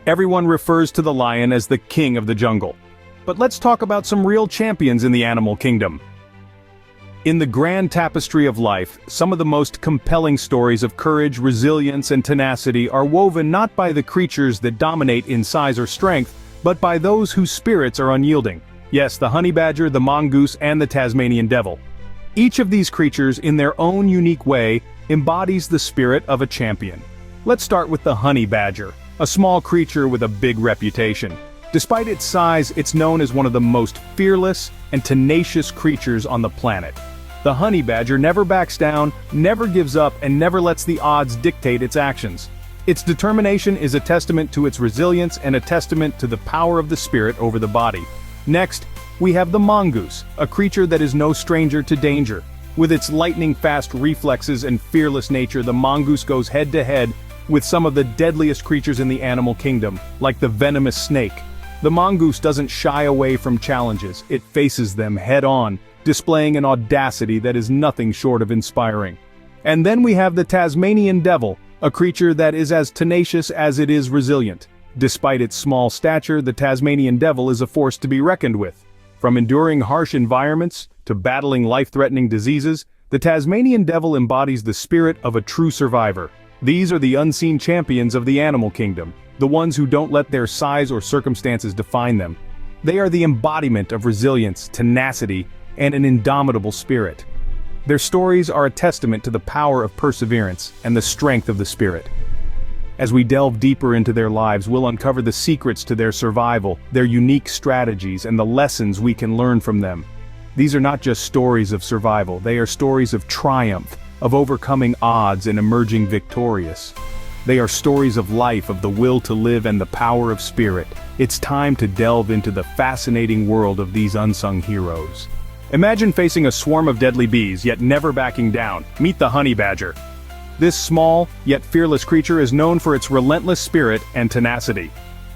Everyone refers to the lion as the king of the jungle. But let's talk about some real champions in the animal kingdom. In the grand tapestry of life, some of the most compelling stories of courage, resilience, and tenacity are woven not by the creatures that dominate in size or strength, but by those whose spirits are unyielding. Yes, the honey badger, the mongoose, and the Tasmanian devil. Each of these creatures, in their own unique way, embodies the spirit of a champion. Let's start with the honey badger, a small creature with a big reputation. Despite its size, it's known as one of the most fearless and tenacious creatures on the planet. The honey badger never backs down, never gives up, and never lets the odds dictate its actions. Its determination is a testament to its resilience and a testament to the power of the spirit over the body. Next, we have the mongoose, a creature that is no stranger to danger. With its lightning-fast reflexes and fearless nature, the mongoose goes head-to-head with some of the deadliest creatures in the animal kingdom, like the venomous snake. The mongoose doesn't shy away from challenges, it faces them head-on, displaying an audacity that is nothing short of inspiring. And then we have the Tasmanian devil, a creature that is as tenacious as it is resilient. Despite its small stature, the Tasmanian devil is a force to be reckoned with. From enduring harsh environments to battling life-threatening diseases, the Tasmanian devil embodies the spirit of a true survivor. These are the unseen champions of the animal kingdom, the ones who don't let their size or circumstances define them. They are the embodiment of resilience, tenacity, and an indomitable spirit. Their stories are a testament to the power of perseverance and the strength of the spirit. As we delve deeper into their lives, we'll uncover the secrets to their survival, their unique strategies, and the lessons we can learn from them. These are not just stories of survival, they are stories of triumph, of overcoming odds and emerging victorious. They are stories of life, of the will to live and the power of spirit. It's time to delve into the fascinating world of these unsung heroes. Imagine facing a swarm of deadly bees, yet never backing down. Meet the honey badger. This small, yet fearless creature is known for its relentless spirit and tenacity.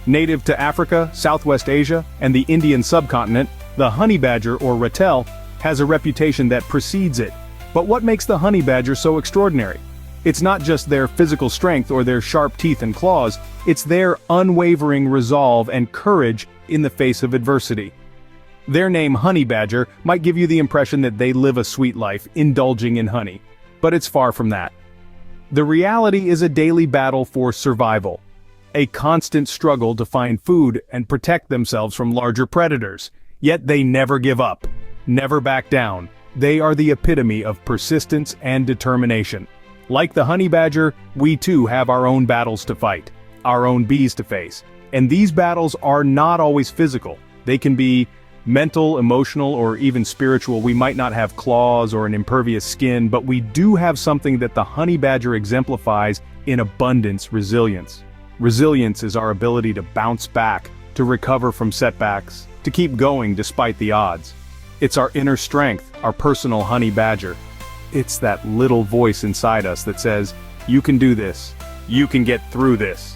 Native to Africa, Southwest Asia, and the Indian subcontinent, the honey badger, or ratel, has a reputation that precedes it. But what makes the honey badger so extraordinary? It's not just their physical strength or their sharp teeth and claws, it's their unwavering resolve and courage in the face of adversity. Their name, honey badger, might give you the impression that they live a sweet life, indulging in honey. But it's far from that. The reality is a daily battle for survival. A constant struggle to find food and protect themselves from larger predators. Yet they never give up, never back down. They are the epitome of persistence and determination. Like the honey badger, we too have our own battles to fight, our own bees to face. And these battles are not always physical. They can be mental, emotional, or even spiritual. We might not have claws or an impervious skin, but we do have something that the honey badger exemplifies in abundance: resilience. Resilience is our ability to bounce back, to recover from setbacks, to keep going despite the odds. It's our inner strength, our personal honey badger. It's that little voice inside us that says, "You can do this. You can get through this."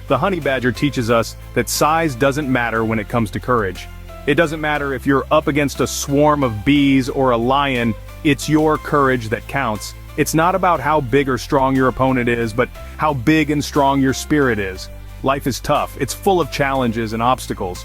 The honey badger teaches us that size doesn't matter when it comes to courage. It doesn't matter if you're up against a swarm of bees or a lion, it's your courage that counts. It's not about how big or strong your opponent is, but how big and strong your spirit is. Life is tough, it's full of challenges and obstacles.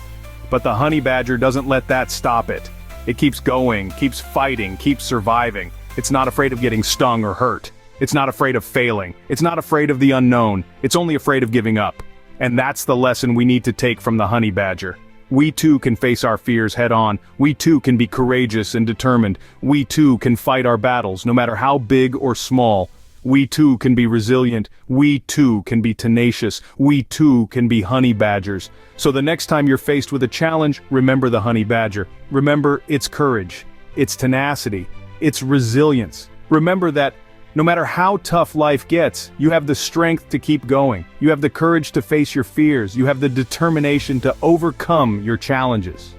But the honey badger doesn't let that stop it. It keeps going, keeps fighting, keeps surviving. It's not afraid of getting stung or hurt. It's not afraid of failing. It's not afraid of the unknown. It's only afraid of giving up. And that's the lesson we need to take from the honey badger. We too can face our fears head on. We too can be courageous and determined. We too can fight our battles, no matter how big or small. We too can be resilient. We too can be tenacious. We too can be honey badgers. So the next time you're faced with a challenge, remember the honey badger. Remember its courage, its tenacity, its resilience. Remember that no matter how tough life gets, you have the strength to keep going. You have the courage to face your fears. You have the determination to overcome your challenges.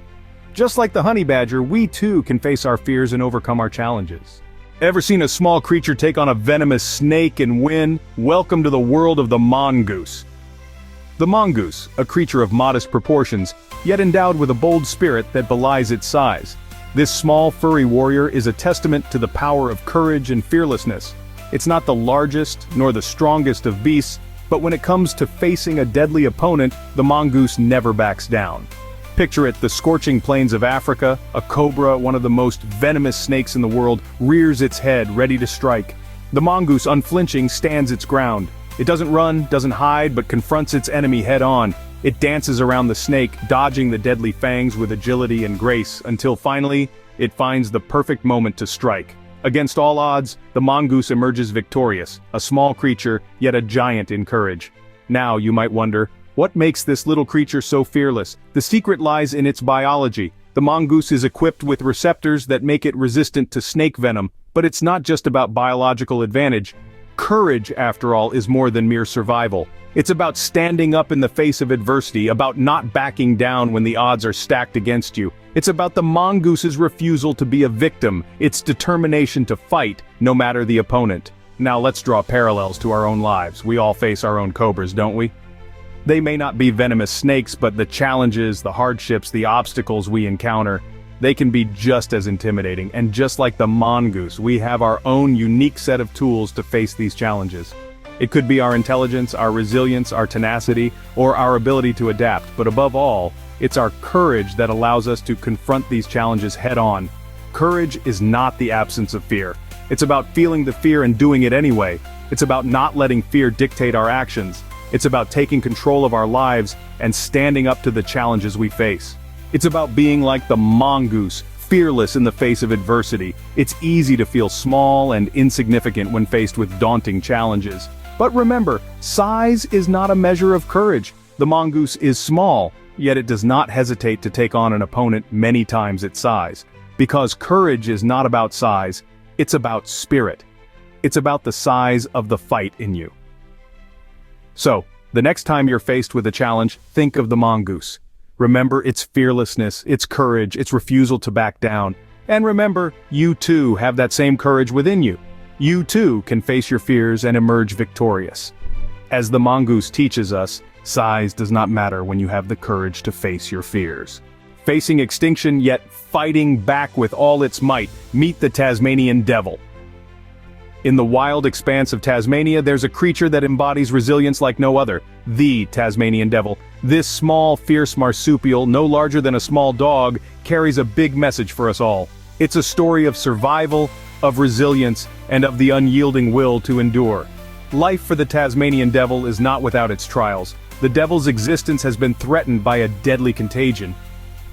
Just like the honey badger, we too can face our fears and overcome our challenges. Ever seen a small creature take on a venomous snake and win? Welcome to the world of the mongoose. The mongoose, a creature of modest proportions, yet endowed with a bold spirit that belies its size. This small, furry warrior is a testament to the power of courage and fearlessness. It's not the largest nor the strongest of beasts, But when it comes to facing a deadly opponent, the mongoose never backs down. Picture it, the scorching plains of Africa, a cobra, one of the most venomous snakes in the world, rears its head, ready to strike. The mongoose, unflinching, stands its ground. It doesn't run, doesn't hide, but confronts its enemy head-on. It dances around the snake, dodging the deadly fangs with agility and grace, until finally, it finds the perfect moment to strike. Against all odds, the mongoose emerges victorious, a small creature, yet a giant in courage. Now, you might wonder, what makes this little creature so fearless? The secret lies in its biology. The mongoose is equipped with receptors that make it resistant to snake venom, but it's not just about biological advantage. Courage, after all, is more than mere survival. It's about standing up in the face of adversity, about not backing down when the odds are stacked against you. It's about the mongoose's refusal to be a victim, its determination to fight, no matter the opponent. Now let's draw parallels to our own lives. We all face our own cobras, don't we? They may not be venomous snakes, but the challenges, the hardships, the obstacles we encounter, they can be just as intimidating. And just like the mongoose, we have our own unique set of tools to face these challenges. It could be our intelligence, our resilience, our tenacity, or our ability to adapt, but above all, it's our courage that allows us to confront these challenges head-on. Courage is not the absence of fear. It's about feeling the fear and doing it anyway. It's about not letting fear dictate our actions. It's about taking control of our lives and standing up to the challenges we face. It's about being like the mongoose, fearless in the face of adversity. It's easy to feel small and insignificant when faced with daunting challenges. But remember, size is not a measure of courage. The mongoose is small, yet it does not hesitate to take on an opponent many times its size. Because courage is not about size, it's about spirit. It's about the size of the fight in you. So, the next time you're faced with a challenge, think of the mongoose. Remember its fearlessness, its courage, its refusal to back down. And remember, you too have that same courage within you. You too can face your fears and emerge victorious. As the mongoose teaches us, size does not matter when you have the courage to face your fears. Facing extinction yet fighting back with all its might, meet the Tasmanian devil. In the wild expanse of Tasmania, there's a creature that embodies resilience like no other, the Tasmanian devil. This small, fierce marsupial, no larger than a small dog, carries a big message for us all. It's a story of survival, of resilience, and of the unyielding will to endure. Life for the Tasmanian devil is not without its trials. The devil's existence has been threatened by a deadly contagion,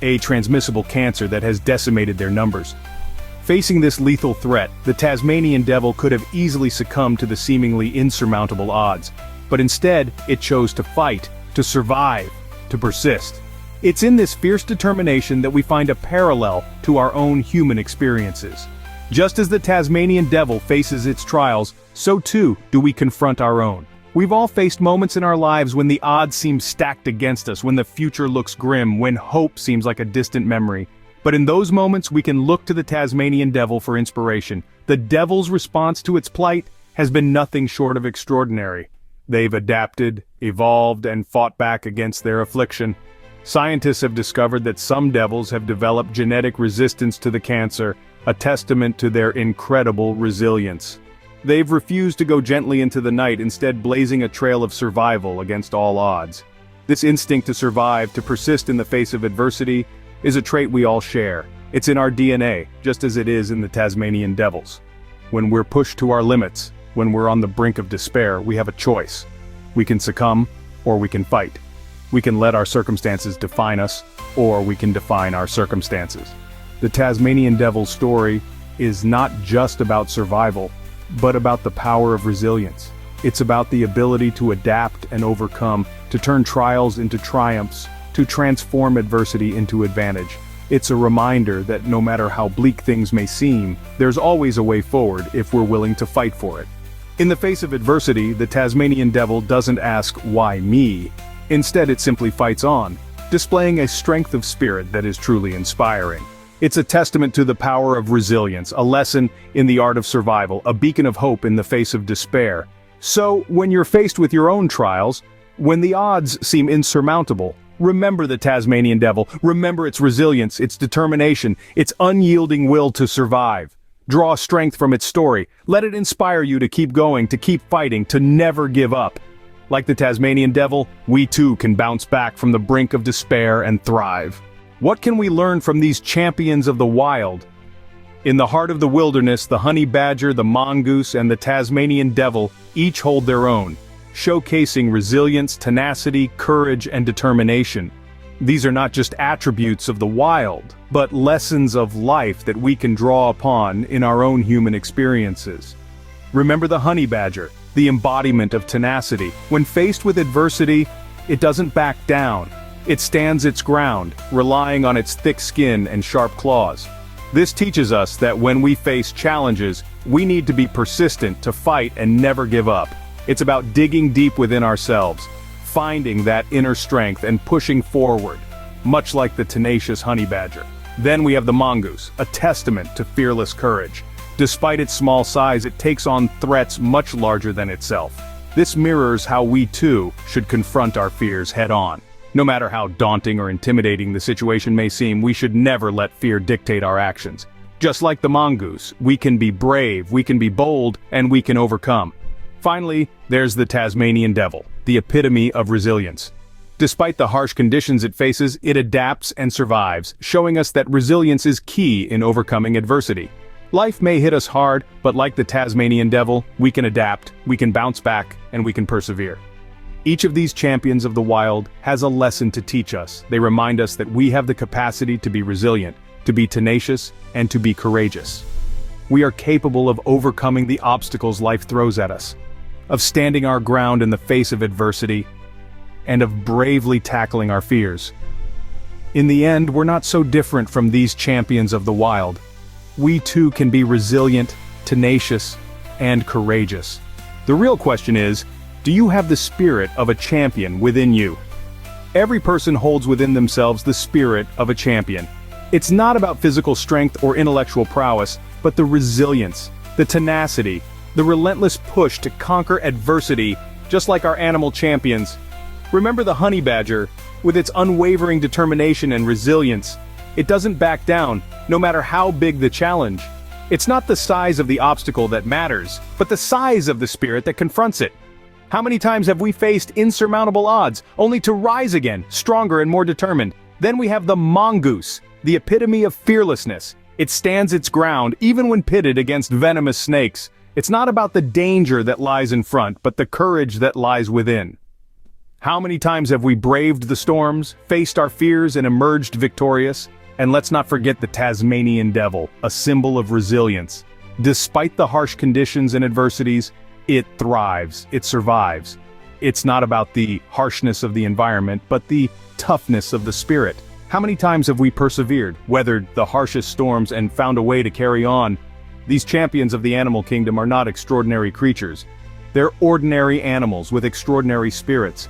a transmissible cancer that has decimated their numbers. Facing this lethal threat, the Tasmanian devil could have easily succumbed to the seemingly insurmountable odds. But instead, it chose to fight, to survive, to persist. It's in this fierce determination that we find a parallel to our own human experiences. Just as the Tasmanian devil faces its trials, so too do we confront our own. We've all faced moments in our lives when the odds seem stacked against us, when the future looks grim, when hope seems like a distant memory. But in those moments we can look to the Tasmanian devil for inspiration. The devil's response to its plight has been nothing short of extraordinary. They've adapted, evolved, and fought back against their affliction. Scientists have discovered that some devils have developed genetic resistance to the cancer, a testament to their incredible resilience. They've refused to go gently into the night, instead blazing a trail of survival against all odds. This instinct to survive, to persist in the face of adversity, is a trait we all share. It's in our DNA, just as it is in the Tasmanian devils. When we're pushed to our limits, when we're on the brink of despair, we have a choice. We can succumb, or we can fight. We can let our circumstances define us, or we can define our circumstances. The Tasmanian devil's story is not just about survival, but about the power of resilience. It's about the ability to adapt and overcome, to turn trials into triumphs, to transform adversity into advantage. It's a reminder that no matter how bleak things may seem, there's always a way forward if we're willing to fight for it. In the face of adversity, the Tasmanian devil doesn't ask, "Why me?" Instead, it simply fights on, displaying a strength of spirit that is truly inspiring. It's a testament to the power of resilience, a lesson in the art of survival, a beacon of hope in the face of despair. So, when you're faced with your own trials, when the odds seem insurmountable, remember the Tasmanian devil, remember its resilience, its determination, its unyielding will to survive. Draw strength from its story, let it inspire you to keep going, to keep fighting, to never give up. Like the Tasmanian devil, we too can bounce back from the brink of despair and thrive. What can we learn from these champions of the wild? In the heart of the wilderness, the honey badger, the mongoose, and the Tasmanian devil each hold their own, showcasing resilience, tenacity, courage, and determination. These are not just attributes of the wild, but lessons of life that we can draw upon in our own human experiences. Remember the honey badger, the embodiment of tenacity. When faced with adversity, it doesn't back down. It stands its ground, relying on its thick skin and sharp claws. This teaches us that when we face challenges, we need to be persistent, to fight and never give up. It's about digging deep within ourselves, finding that inner strength and pushing forward, much like the tenacious honey badger. Then we have the mongoose, a testament to fearless courage. Despite its small size, it takes on threats much larger than itself. This mirrors how we too should confront our fears head-on. No matter how daunting or intimidating the situation may seem, we should never let fear dictate our actions. Just like the mongoose, we can be brave, we can be bold, and we can overcome. Finally, there's the Tasmanian devil, the epitome of resilience. Despite the harsh conditions it faces, it adapts and survives, showing us that resilience is key in overcoming adversity. Life may hit us hard, but like the Tasmanian devil, we can adapt, we can bounce back, and we can persevere. Each of these champions of the wild has a lesson to teach us. They remind us that we have the capacity to be resilient, to be tenacious, and to be courageous. We are capable of overcoming the obstacles life throws at us, of standing our ground in the face of adversity, and of bravely tackling our fears. In the end, we're not so different from these champions of the wild. We too can be resilient, tenacious, and courageous. The real question is, do you have the spirit of a champion within you? Every person holds within themselves the spirit of a champion. It's not about physical strength or intellectual prowess, but the resilience, the tenacity, the relentless push to conquer adversity, just like our animal champions. Remember the honey badger, with its unwavering determination and resilience. It doesn't back down, no matter how big the challenge. It's not the size of the obstacle that matters, but the size of the spirit that confronts it. How many times have we faced insurmountable odds, only to rise again, stronger and more determined? Then we have the mongoose, the epitome of fearlessness. It stands its ground, even when pitted against venomous snakes. It's not about the danger that lies in front, but the courage that lies within. How many times have we braved the storms, faced our fears, and emerged victorious? And let's not forget the Tasmanian devil, a symbol of resilience. Despite the harsh conditions and adversities, it thrives, it survives. It's not about the harshness of the environment, but the toughness of the spirit. How many times have we persevered, weathered the harshest storms, and found a way to carry on? These champions of the animal kingdom are not extraordinary creatures. They're ordinary animals with extraordinary spirits.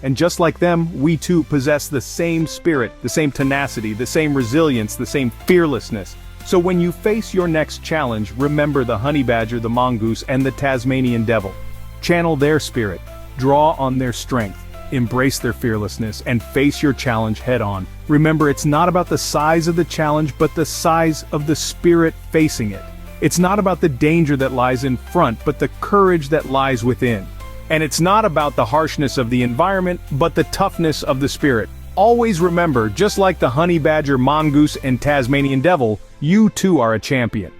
And just like them, we too possess the same spirit, the same tenacity, the same resilience, the same fearlessness. So when you face your next challenge, remember the honey badger, the mongoose, and the Tasmanian devil. Channel their spirit, draw on their strength, embrace their fearlessness, and face your challenge head-on. Remember, it's not about the size of the challenge, but the size of the spirit facing it. It's not about the danger that lies in front, but the courage that lies within. And it's not about the harshness of the environment, but the toughness of the spirit. Always remember, just like the honey badger, mongoose, and Tasmanian devil, you too are a champion.